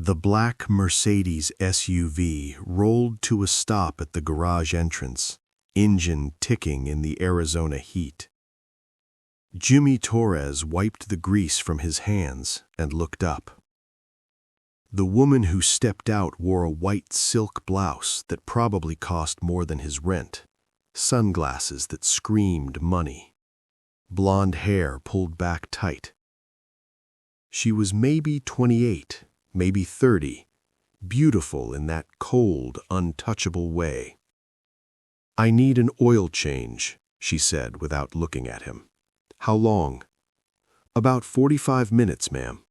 The black Mercedes SUV rolled to a stop at the garage entrance, engine ticking in the Arizona heat. Jimmy Torres wiped the grease from his hands and looked up. The woman who stepped out wore a white silk blouse that probably cost more than his rent, sunglasses that screamed money, blonde hair pulled back tight. She was maybe 28, maybe 30, beautiful in that cold, untouchable way. "I need an oil change," she said without looking at him. "How long?" "About 45 minutes, ma'am."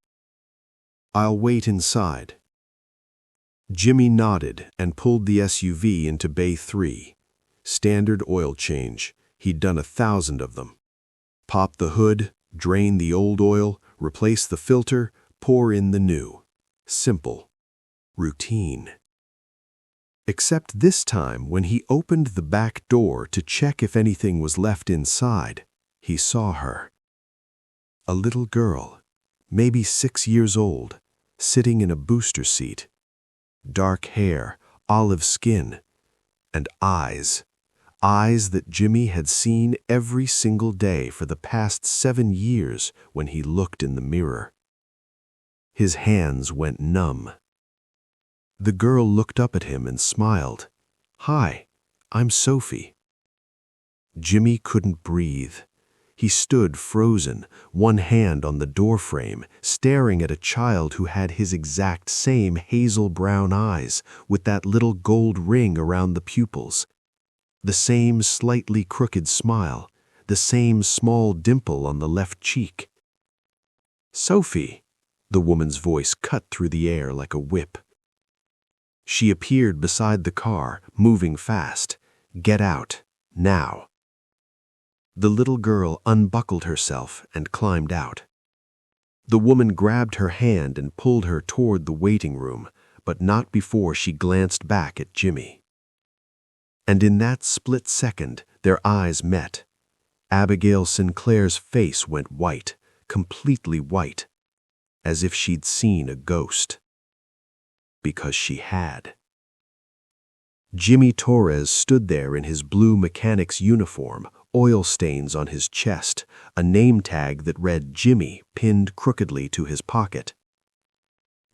"I'll wait inside." Jimmy nodded and pulled the SUV into Bay 3. Standard oil change. He'd done 1,000 of them. Pop the hood, drain the old oil, replace the filter, pour in the new. Simple. Routine. Except this time, when he opened the back door to check if anything was left inside, he saw her. A little girl, maybe 6 years old, sitting in a booster seat. Dark hair, olive skin, and eyes. Eyes that Jimmy had seen every single day for the past 7 years when he looked in the mirror. His hands went numb. The girl looked up at him and smiled. "Hi, I'm Sophie." Jimmy couldn't breathe. He stood frozen, one hand on the doorframe, staring at a child who had his exact same hazel-brown eyes with that little gold ring around the pupils, the same slightly crooked smile, the same small dimple on the left cheek. "Sophie," the woman's voice cut through the air like a whip. She appeared beside the car, moving fast. "Get out, now." The little girl unbuckled herself and climbed out. The woman grabbed her hand and pulled her toward the waiting room, but not before she glanced back at Jimmy. And in that split second, their eyes met. Abigail Sinclair's face went white, completely white, as if she'd seen a ghost. Because she had. Jimmy Torres stood there in his blue mechanic's uniform, oil stains on his chest, a name tag that read Jimmy pinned crookedly to his pocket.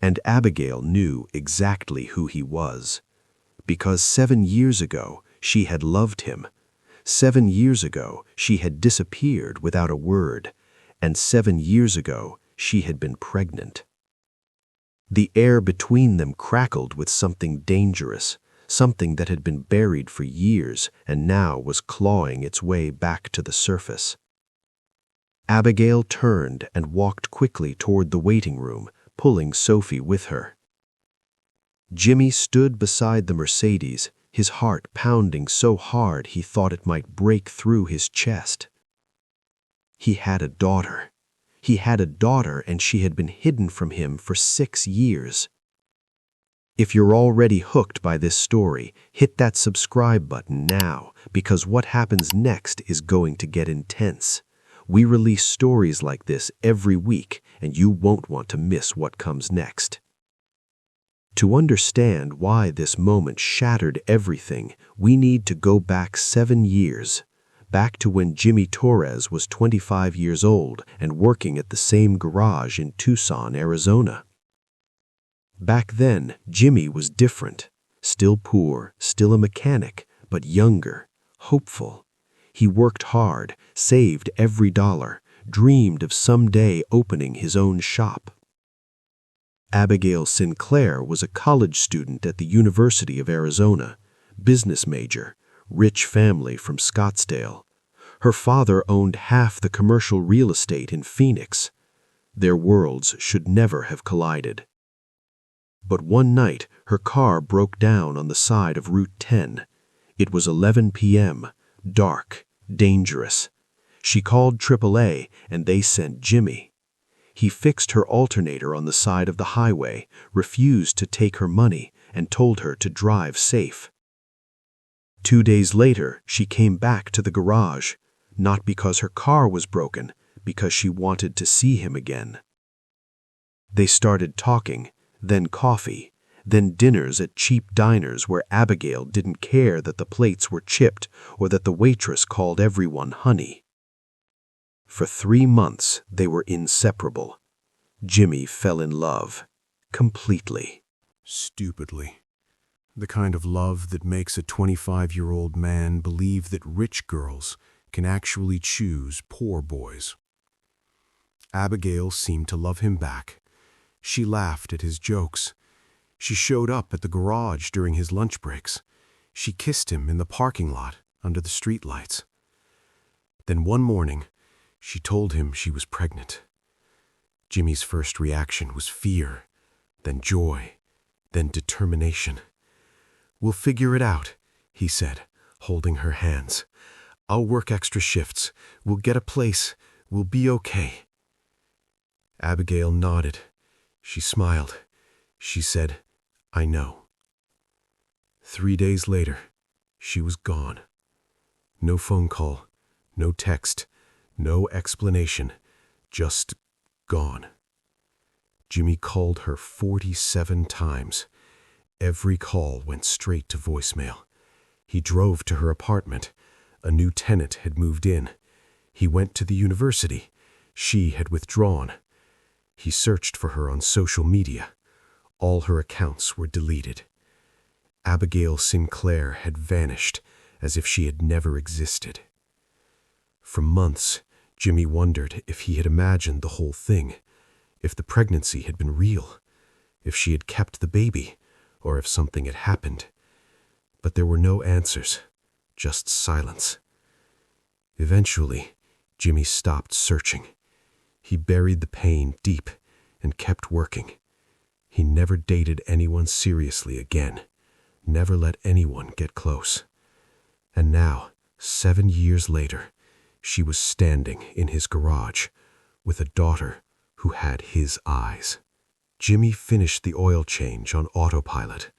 And Abigail knew exactly who he was, because 7 years ago she had loved him. 7 years ago she had disappeared without a word, and 7 years ago she had been pregnant. The air between them crackled with something dangerous, something that had been buried for years and now was clawing its way back to the surface. Abigail turned and walked quickly toward the waiting room, pulling Sophie with her. Jimmy stood beside the Mercedes, his heart pounding so hard he thought it might break through his chest. He had a daughter. He had a daughter, and she had been hidden from him for 6 years. If you're already hooked by this story, hit that subscribe button now, because what happens next is going to get intense. We release stories like this every week, and you won't want to miss what comes next. To understand why this moment shattered everything, we need to go back 7 years. Back to when Jimmy Torres was 25 years old and working at the same garage in Tucson, Arizona. Back then, Jimmy was different. Still poor, still a mechanic, but younger, hopeful. He worked hard, saved every dollar, dreamed of someday opening his own shop. Abigail Sinclair was a college student at the University of Arizona, business major, rich family from Scottsdale. Her father owned half the commercial real estate in Phoenix. Their worlds should never have collided. But one night, her car broke down on the side of Route 10. It was 11 p.m., dark, dangerous. She called AAA, and they sent Jimmy. He fixed her alternator on the side of the highway, refused to take her money, and told her to drive safe. 2 days later, she came back to the garage, not because her car was broken, because she wanted to see him again. They started talking, then coffee, then dinners at cheap diners where Abigail didn't care that the plates were chipped or that the waitress called everyone honey. For 3 months, they were inseparable. Jimmy fell in love, completely. Stupidly. The kind of love that makes a 25-year-old man believe that rich girls can actually choose poor boys. Abigail seemed to love him back. She laughed at his jokes. She showed up at the garage during his lunch breaks. She kissed him in the parking lot under the streetlights. Then one morning, she told him she was pregnant. Jimmy's first reaction was fear, then joy, then determination. "We'll figure it out," he said, holding her hands. "I'll work extra shifts. We'll get a place. We'll be okay." Abigail nodded. She smiled. She said, "I know." 3 days later, she was gone. No phone call, no text, no explanation, just gone. Jimmy called her 47 times. Every call went straight to voicemail. He drove to her apartment. A new tenant had moved in. He went to the university. She had withdrawn. He searched for her on social media. All her accounts were deleted. Abigail Sinclair had vanished as if she had never existed. For months, Jimmy wondered if he had imagined the whole thing, if the pregnancy had been real, if she had kept the baby, or if something had happened. But there were no answers, just silence. Eventually, Jimmy stopped searching. He buried the pain deep and kept working. He never dated anyone seriously again, never let anyone get close. And now, 7 years later, she was standing in his garage with a daughter who had his eyes. Jimmy finished the oil change on autopilot.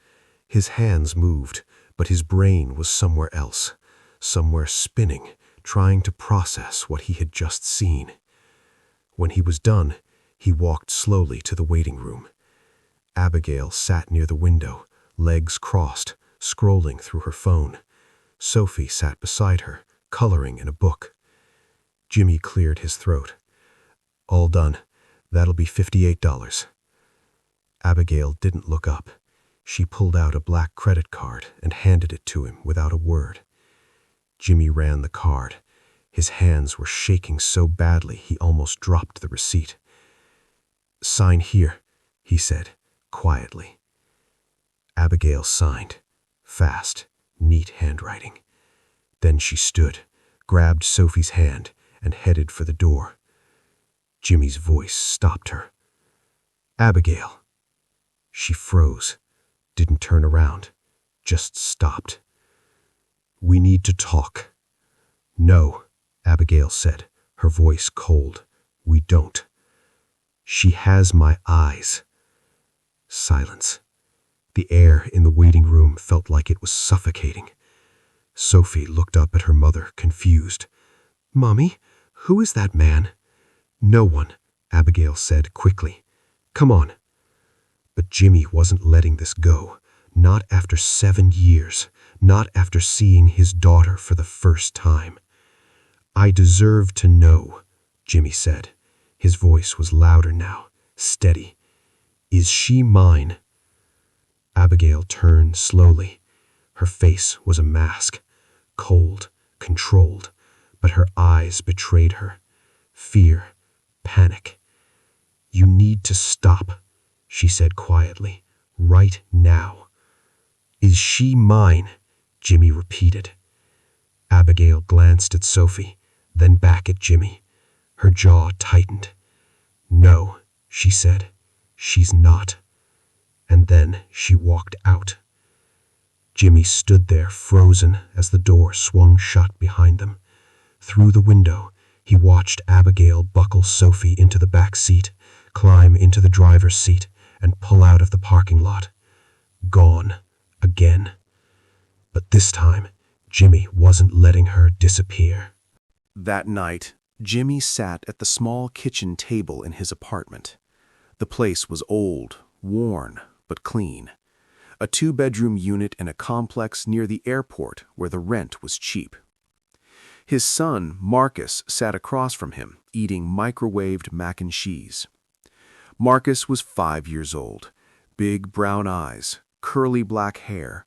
His hands moved, but his brain was somewhere else, somewhere spinning, trying to process what he had just seen. When he was done, he walked slowly to the waiting room. Abigail sat near the window, legs crossed, scrolling through her phone. Sophie sat beside her, coloring in a book. Jimmy cleared his throat. "All done. That'll be $58. Abigail didn't look up. She pulled out a black credit card and handed it to him without a word. Jimmy ran the card. His hands were shaking so badly he almost dropped the receipt. "Sign here," he said, quietly. Abigail signed. Fast, neat handwriting. Then she stood, grabbed Sophie's hand, and headed for the door. Jimmy's voice stopped her. "Abigail." She froze, didn't turn around, just stopped. "We need to talk." "No," Abigail said, her voice cold. "We don't." "She has my eyes." Silence. The air in the waiting room felt like it was suffocating. Sophie looked up at her mother, confused. "Mommy, who is that man?" "No one," Abigail said quickly. "Come on." But Jimmy wasn't letting this go. Not after 7 years. Not after seeing his daughter for the first time. "I deserve to know," Jimmy said. His voice was louder now, steady. "Is she mine?" Abigail turned slowly. Her face was a mask, cold, controlled, but her eyes betrayed her. Fear, panic. "You need to stop," she said quietly, "right now." "Is she mine?" Jimmy repeated. Abigail glanced at Sophie, then back at Jimmy. Her jaw tightened. "No," she said, "she's not." And then she walked out. Jimmy stood there frozen as the door swung shut behind them. Through the window, he watched Abigail buckle Sophie into the back seat, climb into the driver's seat, and pull out of the parking lot. Gone. Again. But this time, Jimmy wasn't letting her disappear. That night, Jimmy sat at the small kitchen table in his apartment. The place was old, worn but clean. A 2-bedroom unit in a complex near the airport where the rent was cheap. His son, Marcus, sat across from him, eating microwaved mac and cheese. Marcus was 5 years old, big brown eyes, curly black hair,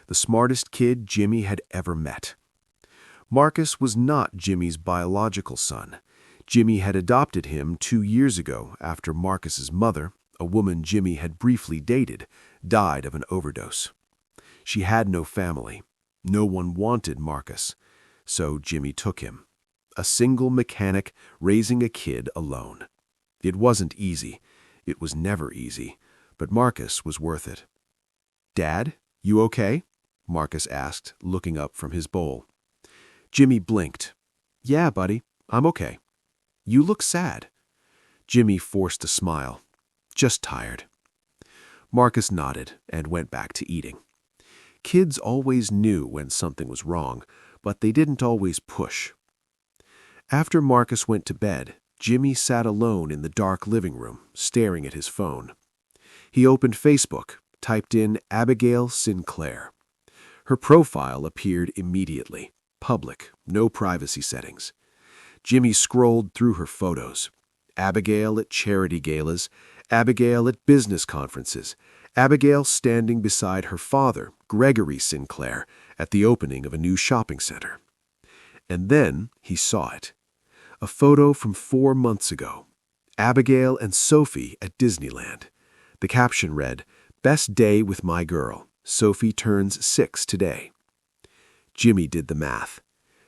the smartest kid Jimmy had ever met. Marcus was not Jimmy's biological son. Jimmy had adopted him 2 years ago after Marcus's mother, a woman Jimmy had briefly dated, died of an overdose. She had no family. No one wanted Marcus. So Jimmy took him. A single mechanic raising a kid alone. It wasn't easy. It was never easy. But Marcus was worth it. "Dad, you okay?" Marcus asked, looking up from his bowl. Jimmy blinked. "Yeah, buddy, I'm okay." "You look sad." Jimmy forced a smile. "Just tired." Marcus nodded and went back to eating. Kids always knew when something was wrong, but they didn't always push. After Marcus went to bed, Jimmy sat alone in the dark living room, staring at his phone. He opened Facebook, typed in Abigail Sinclair. Her profile appeared immediately. Public, no privacy settings. Jimmy scrolled through her photos. Abigail at charity galas, Abigail at business conferences, Abigail standing beside her father, Gregory Sinclair, at the opening of a new shopping center. And then he saw it. A photo from 4 months ago. Abigail and Sophie at Disneyland. The caption read, "Best day with my girl. Sophie turns 6 today." Jimmy did the math.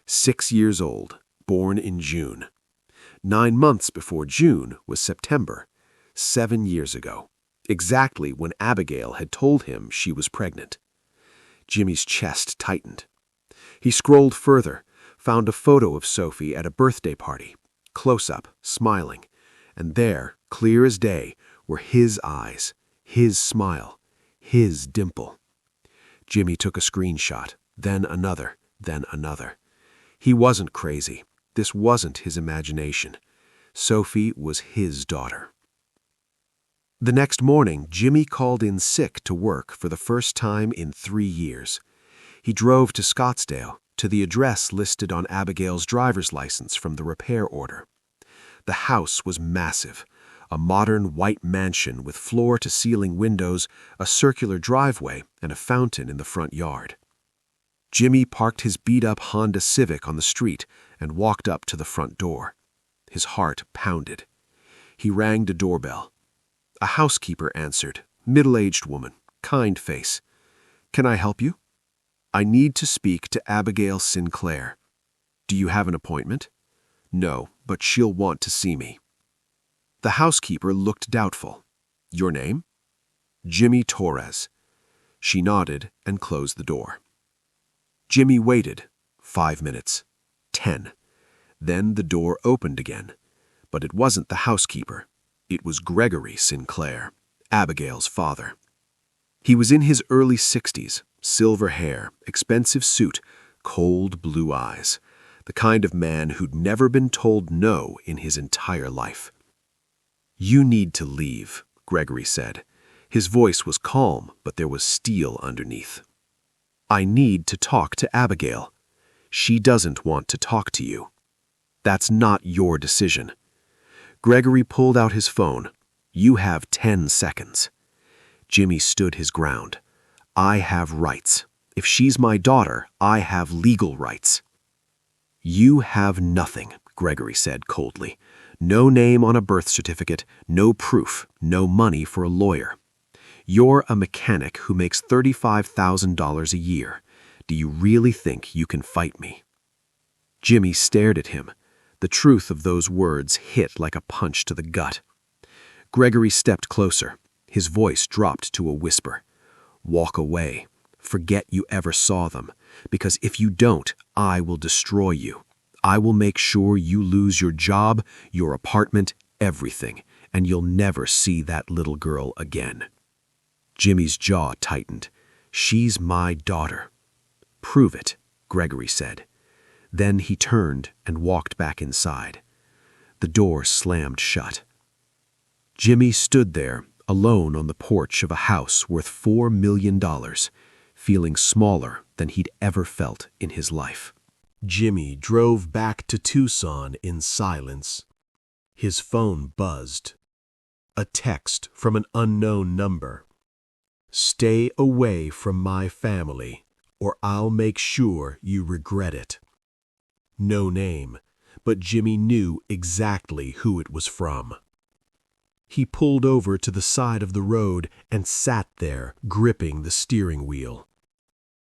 6 years old, born in June. 9 months before June was September, 7 years ago, exactly when Abigail had told him she was pregnant. Jimmy's chest tightened. He scrolled further, found a photo of Sophie at a birthday party, close-up, smiling, and there, clear as day, were his eyes, his smile, his dimple. Jimmy took a screenshot, then another, then another. He wasn't crazy. This wasn't his imagination. Sophie was his daughter. The next morning, Jimmy called in sick to work for the first time in 3 years. He drove to Scottsdale, to the address listed on Abigail's driver's license from the repair order. The house was massive, a modern white mansion with floor-to-ceiling windows, a circular driveway, and a fountain in the front yard. Jimmy parked his beat-up Honda Civic on the street and walked up to the front door. His heart pounded. He rang the doorbell. A housekeeper answered, middle-aged woman, kind face. "Can I help you?" "I need to speak to Abigail Sinclair." "Do you have an appointment?" "No, but she'll want to see me." The housekeeper looked doubtful. "Your name?" "Jimmy Torres." She nodded and closed the door. Jimmy waited. 5 minutes. 10. Then the door opened again. But it wasn't the housekeeper. It was Gregory Sinclair, Abigail's father. He was in his early 60s, silver hair, expensive suit, cold blue eyes, the kind of man who'd never been told no in his entire life. "You need to leave," Gregory said. His voice was calm, but there was steel underneath. "I need to talk to Abigail. She doesn't want to talk to you. That's not your decision." Gregory pulled out his phone. "You have 10 seconds. Jimmy stood his ground. "I have rights. If she's my daughter, I have legal rights." "You have nothing," Gregory said coldly. "No name on a birth certificate, no proof, no money for a lawyer. You're a mechanic who makes $35,000 a year. Do you really think you can fight me?" Jimmy stared at him. The truth of those words hit like a punch to the gut. Gregory stepped closer. His voice dropped to a whisper. "Walk away. Forget you ever saw them. Because if you don't, I will destroy you. I will make sure you lose your job, your apartment, everything, and you'll never see that little girl again." Jimmy's jaw tightened. "She's my daughter." "Prove it," Gregory said. Then he turned and walked back inside. The door slammed shut. Jimmy stood there, alone on the porch of a house worth $4 million, feeling smaller than he'd ever felt in his life. Jimmy drove back to Tucson in silence. His phone buzzed. A text from an unknown number. "Stay away from my family, or I'll make sure you regret it." No name, but Jimmy knew exactly who it was from. He pulled over to the side of the road and sat there, gripping the steering wheel.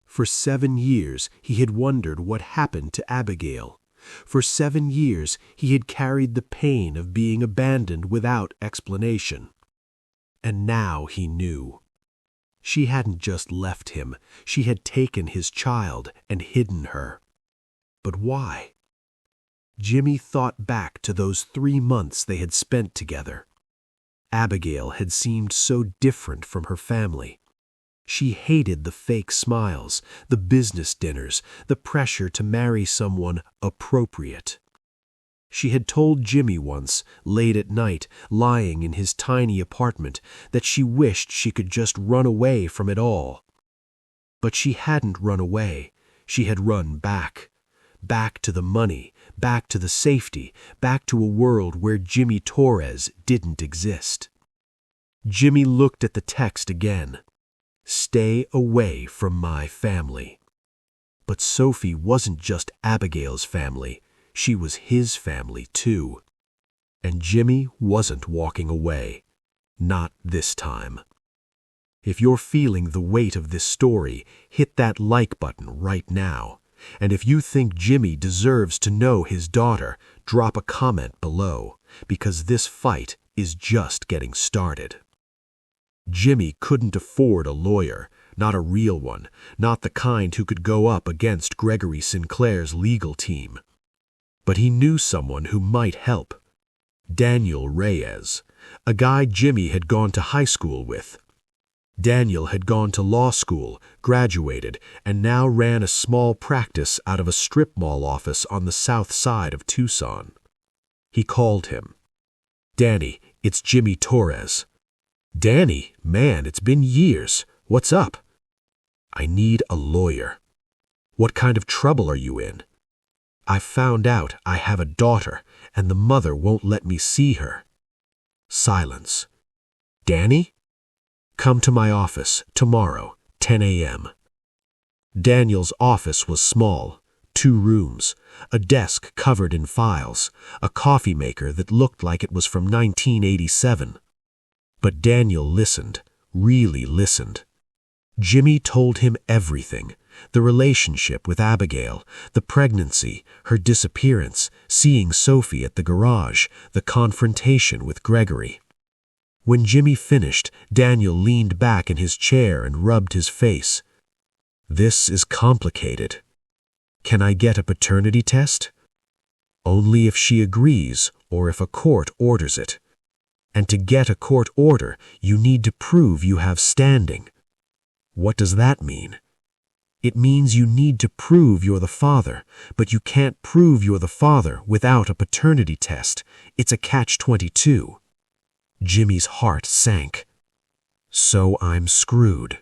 For 7 years, he had wondered what happened to Abigail. For 7 years, he had carried the pain of being abandoned without explanation. And now he knew. She hadn't just left him, she had taken his child and hidden her. But why? Jimmy thought back to those 3 months they had spent together. Abigail had seemed so different from her family. She hated the fake smiles, the business dinners, the pressure to marry someone appropriate. She had told Jimmy once, late at night, lying in his tiny apartment, that she wished she could just run away from it all. But she hadn't run away. She had run back. Back to the money, back to the safety, back to a world where Jimmy Torres didn't exist. Jimmy looked at the text again. "Stay away from my family." But Sophie wasn't just Abigail's family. She was his family, too. And Jimmy wasn't walking away. Not this time. If you're feeling the weight of this story, hit that like button right now. And if you think Jimmy deserves to know his daughter, drop a comment below, because this fight is just getting started. Jimmy couldn't afford a lawyer, not a real one, not the kind who could go up against Gregory Sinclair's legal team. But he knew someone who might help. Daniel Reyes, a guy Jimmy had gone to high school with. Daniel had gone to law school, graduated, and now ran a small practice out of a strip mall office on the south side of Tucson. He called him. "Danny, it's Jimmy Torres." "Danny, man, it's been years. What's up?" "I need a lawyer." "What kind of trouble are you in?" "I found out I have a daughter, and the mother won't let me see her." Silence. "Danny?" "Come to my office tomorrow, 10 a.m. Daniel's office was small, 2 rooms, a desk covered in files, a coffee maker that looked like it was from 1987. But Daniel listened, really listened. Jimmy told him everything, the relationship with Abigail, the pregnancy, her disappearance, seeing Sophie at the garage, the confrontation with Gregory. When Jimmy finished, Daniel leaned back in his chair and rubbed his face. "This is complicated. Can I get a paternity test?" "Only if she agrees or if a court orders it. And to get a court order, you need to prove you have standing." "What does that mean?" "It means you need to prove you're the father, but you can't prove you're the father without a paternity test. It's a catch-22. Jimmy's heart sank. "So I'm screwed."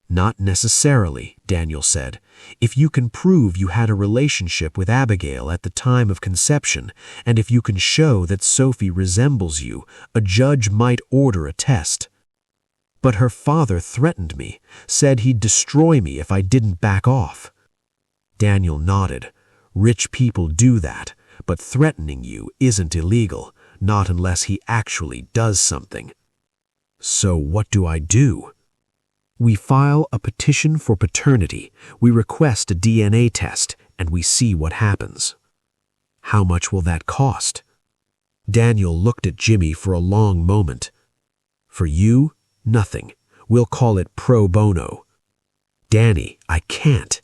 "Not necessarily," Daniel said. "If you can prove you had a relationship with Abigail at the time of conception, and if you can show that Sophie resembles you, a judge might order a test." "But her father threatened me, said he'd destroy me if I didn't back off." Daniel nodded. "Rich people do that, but threatening you isn't illegal, not unless he actually does something." "So what do I do?" "We file a petition for paternity, we request a DNA test, and we see what happens." "How much will that cost?" Daniel looked at Jimmy for a long moment. "For you, nothing. We'll call it pro bono." "Danny, I can't."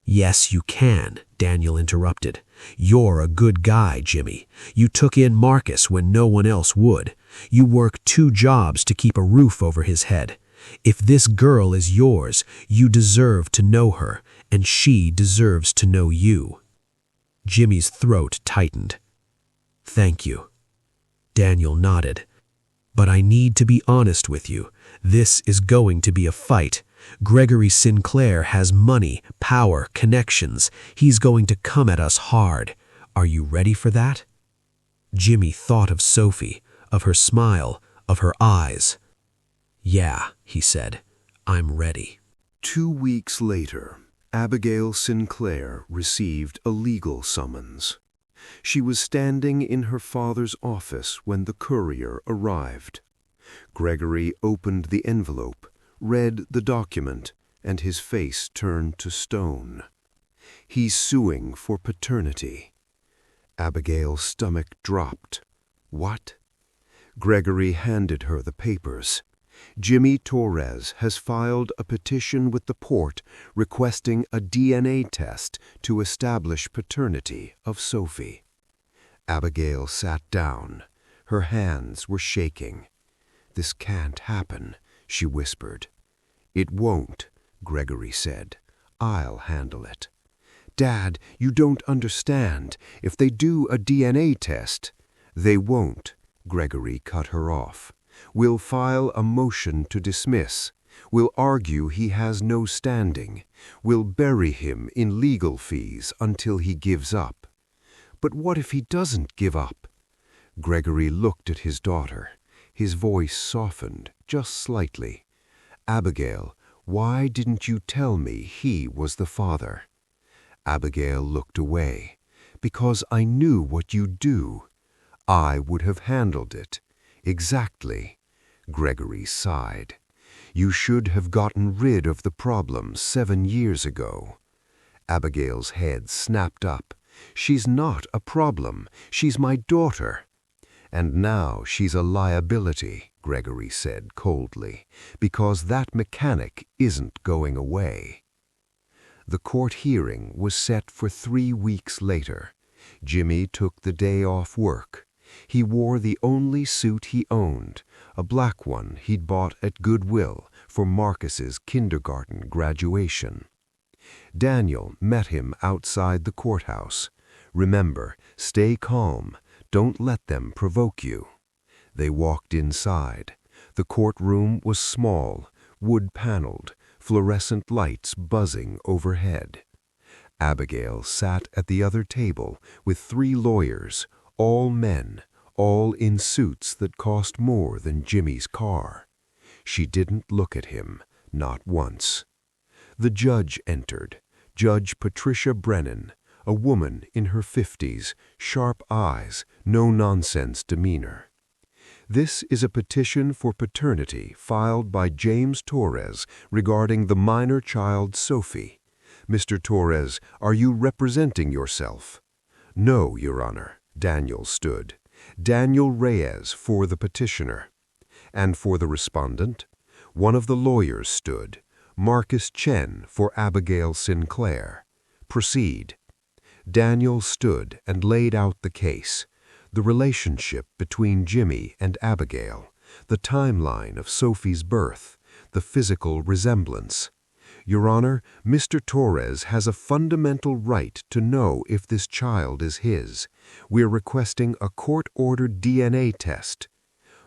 "Yes, you can," Daniel interrupted. "You're a good guy, Jimmy. You took in Marcus when no one else would. You worked 2 jobs to keep a roof over his head. If this girl is yours, you deserve to know her, and she deserves to know you." Jimmy's throat tightened. "Thank you." Daniel nodded. But I need to be honest with you. This is going to be a fight. Gregory Sinclair has money, power, connections. He's going to come at us hard. Are you ready for that?" Jimmy thought of Sophie, of her smile, of her eyes. "Yeah," he said, "I'm ready." 2 weeks later, Abigail Sinclair received a legal summons. She was standing in her father's office when the courier arrived. Gregory opened the envelope, read the document, and his face turned to stone. "He's suing for paternity." Abigail's stomach dropped. "What?" Gregory handed her the papers. "Jimmy Torres has filed a petition with the port requesting a DNA test to establish paternity of Sophie." Abigail sat down. Her hands were shaking. "This can't happen," she whispered. "It won't," Gregory said. "I'll handle it." "Dad, you don't understand. If they do a DNA test—" "They won't," Gregory cut her off. "We'll file a motion to dismiss. We'll argue he has no standing. We'll bury him in legal fees until he gives up." "But what if he doesn't give up?" Gregory looked at his daughter. His voice softened, just slightly. "Abigail, why didn't you tell me he was the father?" Abigail looked away. "Because I knew what you'd do. I would have handled it." "Exactly." Gregory sighed. "You should have gotten rid of the problem 7 years ago." Abigail's head snapped up. "She's not a problem. She's my daughter." "And now she's a liability," Gregory said coldly, "because that mechanic isn't going away." The court hearing was set for 3 weeks later. Jimmy took the day off work. He wore the only suit he owned, a black one he'd bought at Goodwill for Marcus's kindergarten graduation. Daniel met him outside the courthouse. "Remember, stay calm. Don't let them provoke you." They walked inside. The courtroom was small, wood-paneled, fluorescent lights buzzing overhead. Abigail sat at the other table with 3 lawyers, all men, all in suits that cost more than Jimmy's car. She didn't look at him, not once. The judge entered, Judge Patricia Brennan, a woman in her 50s, sharp eyes, no-nonsense demeanor. "This is a petition for paternity filed by James Torres regarding the minor child Sophie. Mr. Torres, are you representing yourself?" "No, Your Honor." Daniel stood. "Daniel Reyes for the petitioner." "And for the respondent?" One of the lawyers stood. "Marcus Chen for Abigail Sinclair." "Proceed." Daniel stood and laid out the case. The relationship between Jimmy and Abigail, the timeline of Sophie's birth, the physical resemblance. "Your Honor, Mr. Torres has a fundamental right to know if this child is his. We're requesting a court-ordered DNA test."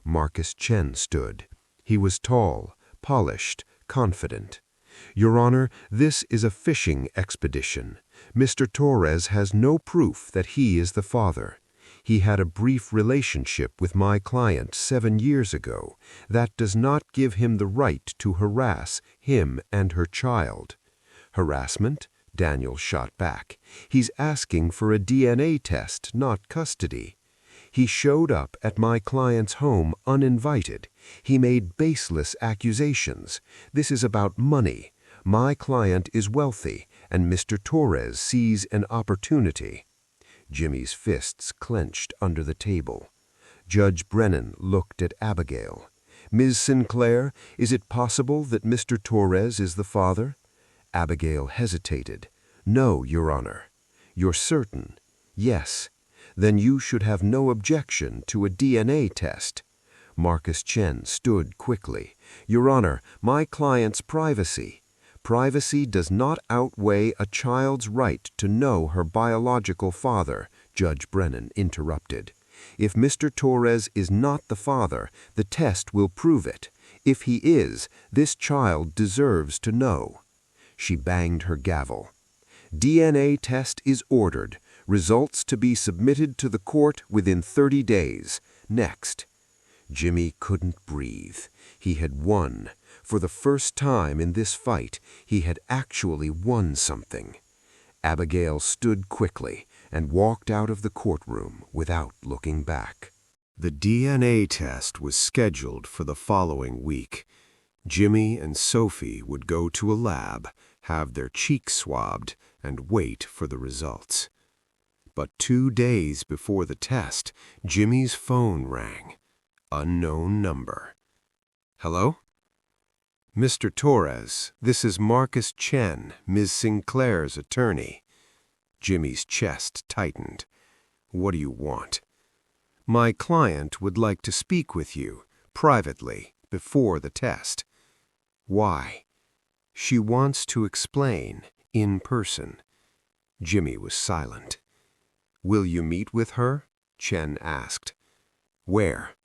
Marcus Chen stood. He was tall, polished, confident. "Your Honor, this is a fishing expedition. Mr. Torres has no proof that he is the father. He had a brief relationship with my client 7 years ago. That does not give him the right to harass him and her child." "Harassment?" Daniel shot back. "He's asking for a DNA test, not custody. He showed up at my client's home uninvited. He made baseless accusations. This is about money. My client is wealthy, and Mr. Torres sees an opportunity." Jimmy's fists clenched under the table. Judge Brennan looked at Abigail. "Ms. Sinclair, is it possible that Mr. Torres is the father?" Abigail hesitated. "No, Your Honor." "You're certain?" "Yes." "Then you should have no objection to a DNA test." Marcus Chen stood quickly. "Your Honor, my client's privacy." "Privacy does not outweigh a child's right to know her biological father," Judge Brennan interrupted. If Mr. Torres is not the father, the test will prove it. If he is, this child deserves to know." She banged her gavel. "DNA test is ordered. Results to be submitted to the court within 30 days. Next." Jimmy couldn't breathe. He had won. For the first time in this fight, he had actually won something. Abigail stood quickly and walked out of the courtroom without looking back. The DNA test was scheduled for the following week. Jimmy and Sophie would go to a lab, have their cheeks swabbed, and wait for the results. But 2 days before the test, Jimmy's phone rang. Unknown number. "Hello? Mr. Torres, this is Marcus Chen, Ms. Sinclair's attorney." Jimmy's chest tightened. "What do you want?" "My client would like to speak with you, privately, before the test." "Why?" "She wants to explain, in person." Jimmy was silent. "Will you meet with her?" Chen asked. "Where?"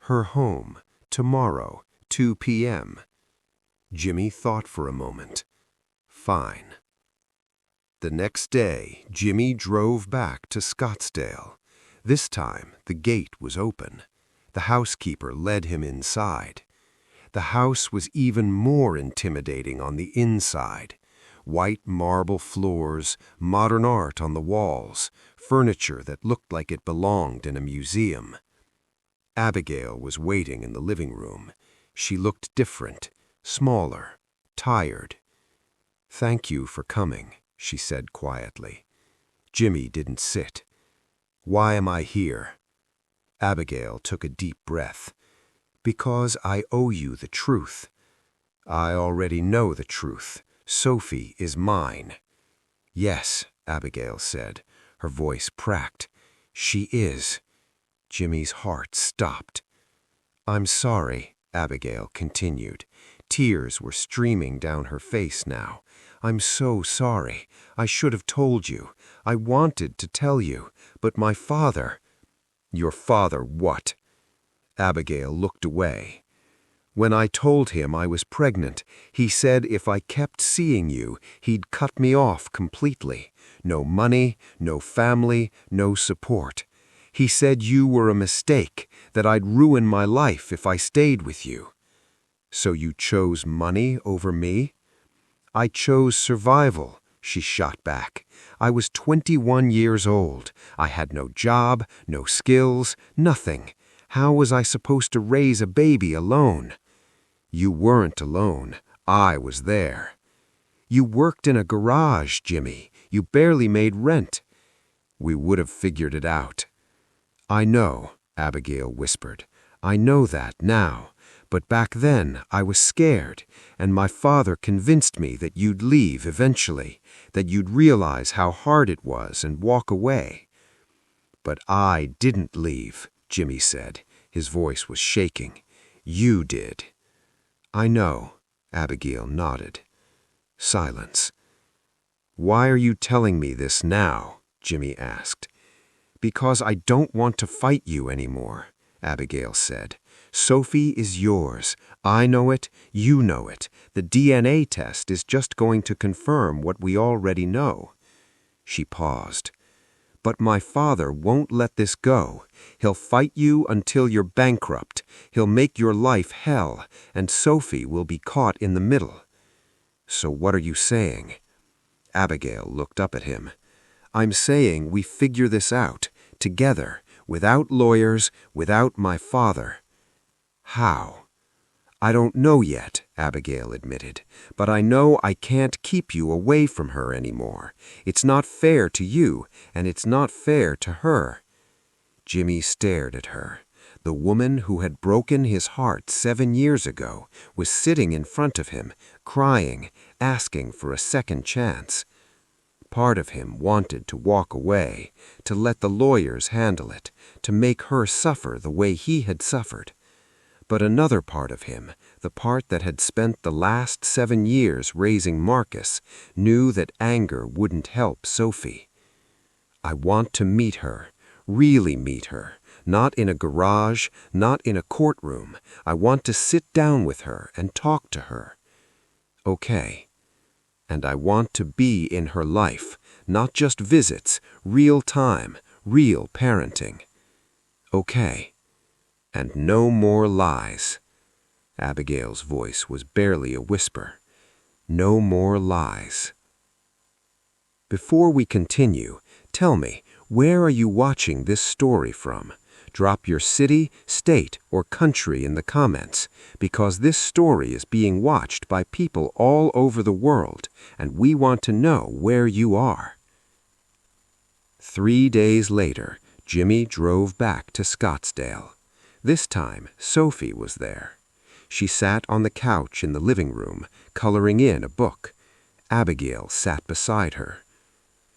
"Her home, tomorrow, 2 p.m. Jimmy thought for a moment. "Fine." The next day, Jimmy drove back to Scottsdale. This time, the gate was open. The housekeeper led him inside. The house was even more intimidating on the inside. White marble floors, modern art on the walls, furniture that looked like it belonged in a museum. Abigail was waiting in the living room. She looked different, smaller, tired. "Thank you for coming," she said quietly. Jimmy didn't sit. "Why am I here?" Abigail took a deep breath. "Because I owe you the truth." "I already know the truth. Sophie is mine." "Yes," Abigail said, her voice cracked. "She is." Jimmy's heart stopped. "I'm sorry," Abigail continued. Tears were streaming down her face now. "I'm so sorry. I should have told you. I wanted to tell you, but my father—" "Your father what?" Abigail looked away. "When I told him I was pregnant, he said if I kept seeing you, he'd cut me off completely. No money, no family, no support. He said you were a mistake, that I'd ruin my life if I stayed with you." "So you chose money over me?" "I chose survival," she shot back. "I was 21 years old. I had no job, no skills, nothing. How was I supposed to raise a baby alone?" "You weren't alone. I was there." "You worked in a garage, Jimmy. You barely made rent." "We would have figured it out." "I know," Abigail whispered. "I know that now. But back then I was scared, and my father convinced me that you'd leave eventually, that you'd realize how hard it was and walk away." "But I didn't leave," Jimmy said. His voice was shaking. "You did." "I know," Abigail nodded. Silence. "Why are you telling me this now?" Jimmy asked. "Because I don't want to fight you anymore," Abigail said. "Sophie is yours. I know it. You know it. The DNA test is just going to confirm what we already know." She paused. "But my father won't let this go. He'll fight you until you're bankrupt. He'll make your life hell, and Sophie will be caught in the middle." "So what are you saying?" Abigail looked up at him. "I'm saying we figure this out, together, without lawyers, without my father." "How?" "I don't know yet," Abigail admitted, "but I know I can't keep you away from her anymore. It's not fair to you, and it's not fair to her." Jimmy stared at her. The woman who had broken his heart 7 years ago was sitting in front of him, crying, asking for a second chance. Part of him wanted to walk away, to let the lawyers handle it, to make her suffer the way he had suffered. But another part of him, the part that had spent the last 7 years raising Marcus, knew that anger wouldn't help Sophie. "I want to meet her, Really meet her. Not in a garage, not in a courtroom. I want to sit down with her and talk to her. Okay. And I want to be in her life, not just visits, real time, real parenting. Okay. And no more lies. Abigail's voice was barely a whisper. No more lies. Before we continue, tell me, where are you watching this story from? Drop your city, state, or country in the comments, because this story is being watched by people all over the world, and we want to know where you are. 3 days later, Jimmy drove back to Scottsdale. This time, Sophie was there. She sat on the couch in the living room, coloring in a book. Abigail sat beside her.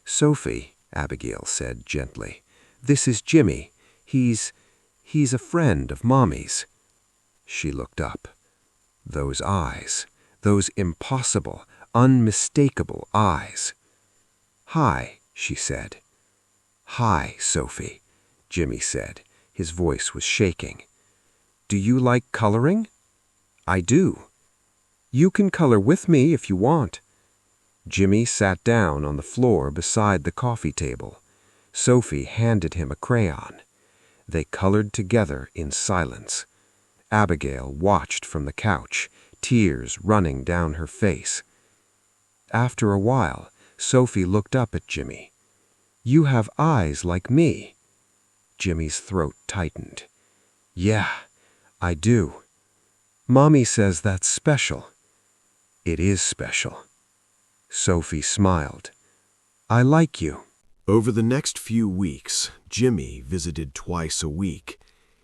"Sophie," Abigail said gently, "this is Jimmy. He's a friend of Mommy's." She looked up. Those eyes, those impossible, unmistakable eyes. "Hi," she said. "Hi, Sophie," Jimmy said. His voice was shaking. "Do you like coloring?" "I do." "You can color with me if you want." Jimmy sat down on the floor beside the coffee table. Sophie handed him a crayon. They colored together in silence. Abigail watched from the couch, tears running down her face. After a while, Sophie looked up at Jimmy. "You have eyes like me." Jimmy's throat tightened. "Yeah, I do. Mommy says that's special." "It is special." Sophie smiled. "I like you." Over the next few weeks, Jimmy visited twice a week.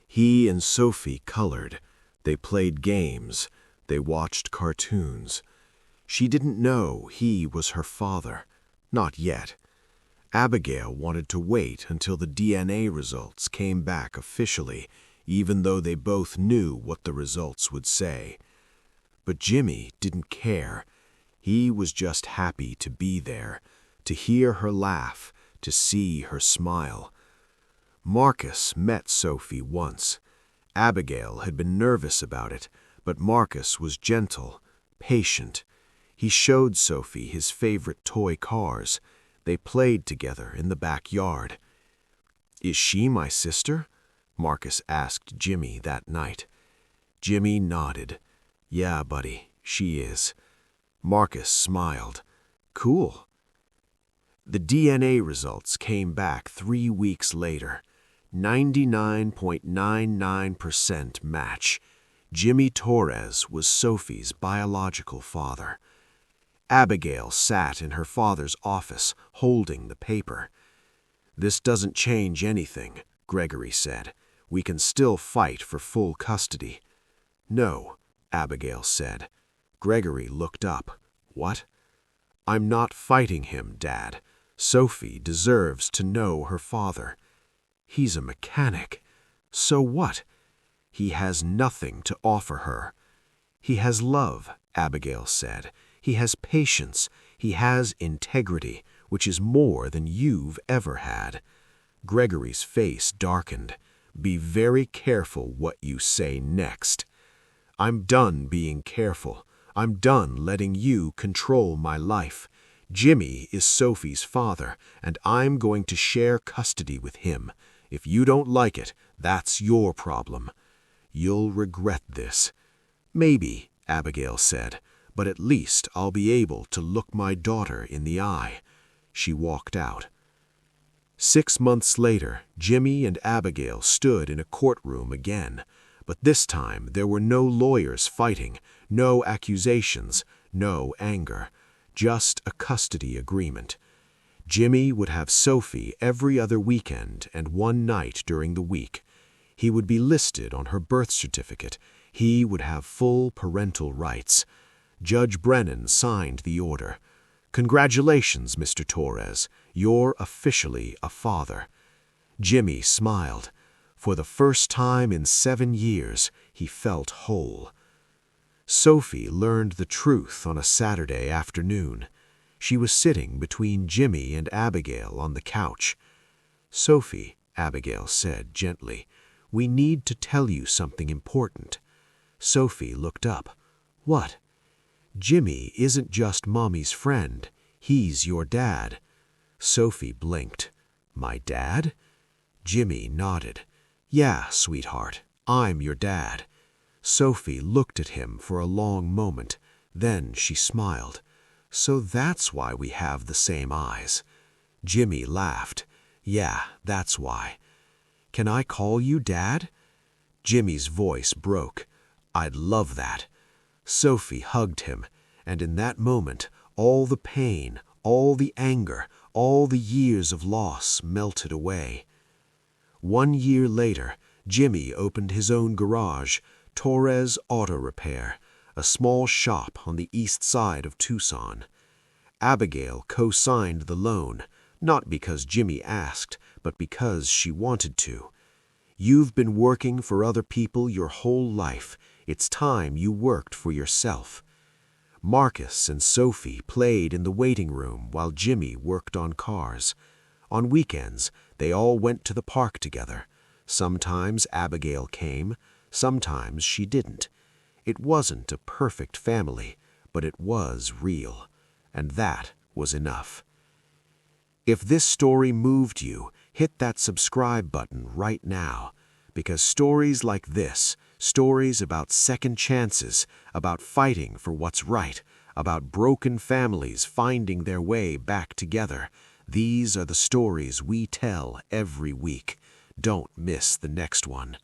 He and Sophie colored. They played games. They watched cartoons. She didn't know he was her father. Not yet. Abigail wanted to wait until the DNA results came back officially, even though they both knew what the results would say. But Jimmy didn't care. He was just happy to be there, to hear her laugh, to see her smile. Marcus met Sophie once. Abigail had been nervous about it, but Marcus was gentle, patient. He showed Sophie his favorite toy cars. They played together in the backyard. "Is she my sister?" Marcus asked Jimmy that night. Jimmy nodded. "Yeah, buddy, she is." Marcus smiled. "Cool." The DNA results came back 3 weeks later. 99.99% match. Jimmy Torres was Sophie's biological father. Abigail sat in her father's office, holding the paper. "This doesn't change anything," Gregory said. "We can still fight for full custody." "No," Abigail said. Gregory looked up. "What?" "I'm not fighting him, Dad. Sophie deserves to know her father." "He's a mechanic. So what?" "He has nothing to offer her." "He has love," Abigail said. "He has patience. He has integrity, which is more than you've ever had." Gregory's face darkened. "Be very careful what you say next." "I'm done being careful. I'm done letting you control my life. Jimmy is Sophie's father, and I'm going to share custody with him. If you don't like it, that's your problem. You'll regret this." "Maybe," Abigail said, "but at least I'll be able to look my daughter in the eye." She walked out. 6 months later, Jimmy and Abigail stood in a courtroom again. But this time there were no lawyers fighting, no accusations, no anger. Just a custody agreement. Jimmy would have Sophie every other weekend and one night during the week. He would be listed on her birth certificate. He would have full parental rights. Judge Brennan signed the order. "Congratulations, Mr. Torres. You're officially a father." Jimmy smiled. For the first time in 7 years, he felt whole. Sophie learned the truth on a Saturday afternoon. She was sitting between Jimmy and Abigail on the couch. "Sophie," Abigail said gently. "We need to tell you something important." Sophie looked up. "What?" "Jimmy isn't just Mommy's friend. He's your dad." Sophie blinked. "My dad?" Jimmy nodded. "Yeah, sweetheart, I'm your dad." Sophie looked at him for a long moment. Then she smiled. "So that's why we have the same eyes." Jimmy laughed. "Yeah, that's why." "Can I call you Dad?" Jimmy's voice broke. "I'd love that." Sophie hugged him, and in that moment, all the pain, all the anger, all the years of loss melted away. 1 year later, Jimmy opened his own garage, Torres Auto Repair, a small shop on the east side of Tucson. Abigail co-signed the loan, not because Jimmy asked, but because she wanted to. "You've been working for other people your whole life. It's time you worked for yourself." Marcus and Sophie played in the waiting room while Jimmy worked on cars. On weekends, they all went to the park together. Sometimes Abigail came, sometimes she didn't. It wasn't a perfect family, but it was real, and that was enough. If this story moved you, hit that subscribe button right now, because stories like this, stories about second chances, about fighting for what's right, about broken families finding their way back together, these are the stories we tell every week. Don't miss the next one.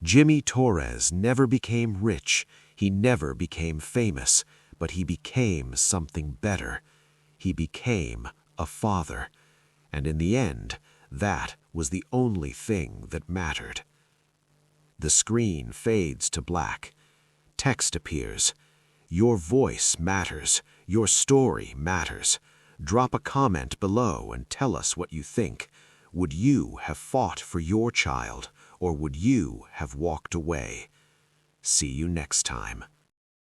Jimmy Torres never became rich, he never became famous, but he became something better. He became a father. And in the end, that was the only thing that mattered. The screen fades to black. Text appears. Your voice matters. Your story matters. Drop a comment below and tell us what you think. Would you have fought for your child, or would you have walked away? See you next time.